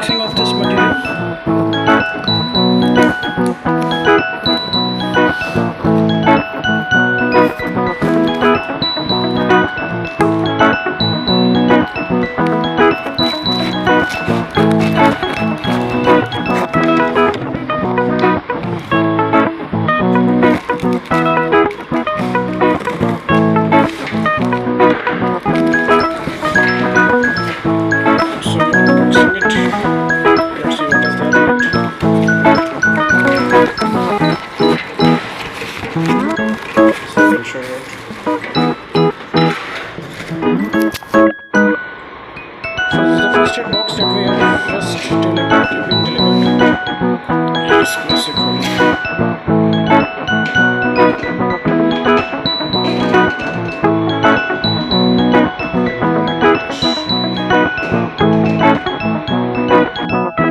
unboxing of this material. So we are unboxing it. Let's see what is there in it. So I will show you. So this is the first aid box that we have just been delivered. Yes, classic one.